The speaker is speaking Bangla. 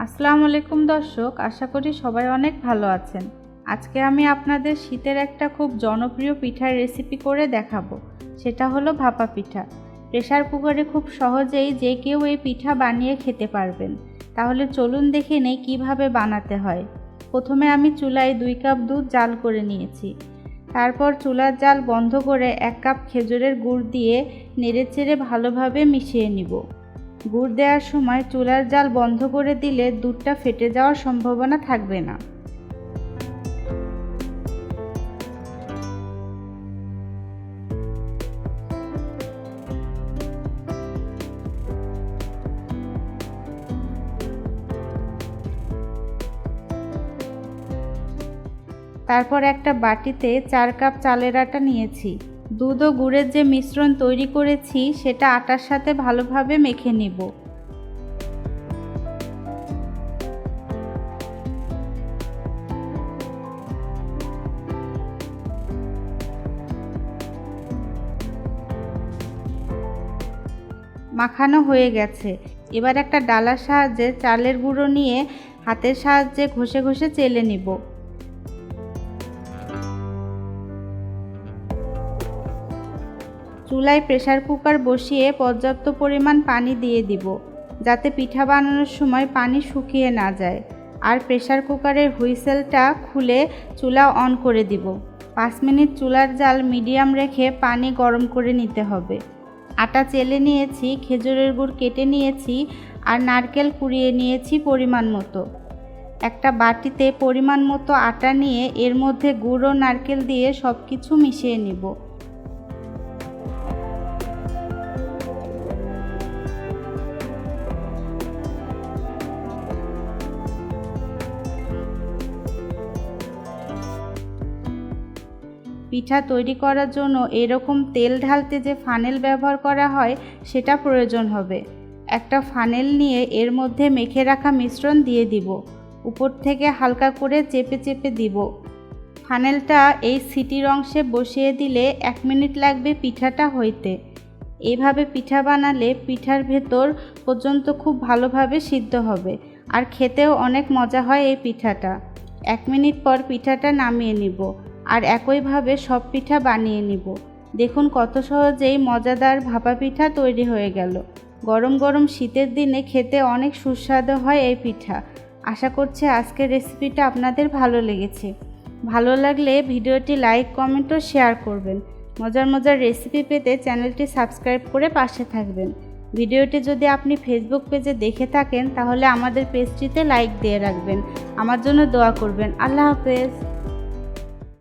আসসালামু আলাইকুম দর্শক, আশা করি সবাই অনেক ভালো আছেন। আজকে আমি আপনাদের শীতের একটা খুব জনপ্রিয় পিঠার রেসিপি করে দেখাবো। সেটা হলো ভাপা পিঠা। প্রেসার কুকারে খুব সহজেই যে কেউ এই পিঠা বানিয়ে খেতে পারবেন। তাহলে চলুন দেখে নেই কীভাবে বানাতে হয়। প্রথমে আমি চুলায় 2 কাপ দুধ জাল করে নিয়েছি। তারপর চুলার জাল বন্ধ করে 1 কাপ খেজুরের গুড় দিয়ে নেড়েচেড়ে ভালোভাবে মিশিয়ে নিব। গুড় দেওয়ার সময় চুলার জাল বন্ধ করে দিলে দুধটা ফেটে যাওয়ার সম্ভাবনা থাকবে না। তারপর একটা বাটিতে 4 কাপ চালের আটা নিয়েছি। দুধ ও গুড়ের যে মিশ্রণ তৈরি করেছি সেটা আটার সাথে ভালোভাবে মেখে নিব। মাখানো হয়ে গেছে। এবার একটা ডালার সাহায্যে চালের গুঁড়ো নিয়ে হাতের সাহায্যে ঘষে ঘষে চেলে নিব। চুলায় প্রেসার কুকার বসিয়ে পর্যাপ্ত পরিমাণ পানি দিয়ে দিব, যাতে পিঠা বানানোর সময় পানি শুকিয়ে না যায়। আর প্রেসার কুকারের হুইসেলটা খুলে চুলা অন করে দিব। 5 মিনিট চুলার জাল মিডিয়াম রেখে পানি গরম করে নিতে হবে। আটা চেলে নিয়েছি, খেজুরের গুড় কেটে নিয়েছি আর নারকেল কুড়িয়ে নিয়েছি পরিমাণ মতো। একটা বাটিতে পরিমাণ মতো আটা নিয়ে এর মধ্যে গুড় ও নারকেল দিয়ে সব কিছু মিশিয়ে নিব। পিঠা তৈরি করার জন্য এরকম তেল ঢালতে যে ফানেল ব্যবহার করা হয় সেটা প্রয়োজন হবে। একটা ফানেল নিয়ে এর মধ্যে মেখে রাখা মিশ্রণ দিয়ে দিব। উপর থেকে হালকা করে চেপে চেপে দিব। ফানেলটা এই সিটির অংশে বসিয়ে দিলে 1 মিনিট লাগবে পিঠাটা হইতে। এইভাবে পিঠা বানালে পিঠার ভেতর পর্যন্ত খুব ভালোভাবে সিদ্ধ হবে আর খেতেও অনেক মজা হয় এই পিঠাটা। 1 মিনিট পর পিঠাটা নামিয়ে নিব আর একইভাবে সব পিঠা বানিয়ে নিব। দেখুন কত সহজেই মজাদার ভাপা পিঠা তৈরি হয়ে গেল। গরম গরম শীতের দিনে খেতে অনেক সুস্বাদু হয় এই পিঠা। আশা করছি আজকের রেসিপিটা আপনাদের ভালো লেগেছে। ভালো লাগলে ভিডিওটি লাইক, কমেন্ট ও শেয়ার করবেন। মজার মজার রেসিপি পেতে চ্যানেলটি সাবস্ক্রাইব করে পাশে থাকবেন। ভিডিওটি যদি আপনি ফেসবুক পেজে দেখে থাকেন তাহলে আমাদের পেজটিতে লাইক দিয়ে রাখবেন। আমার জন্য দোয়া করবেন। আল্লাহ হাফেজ।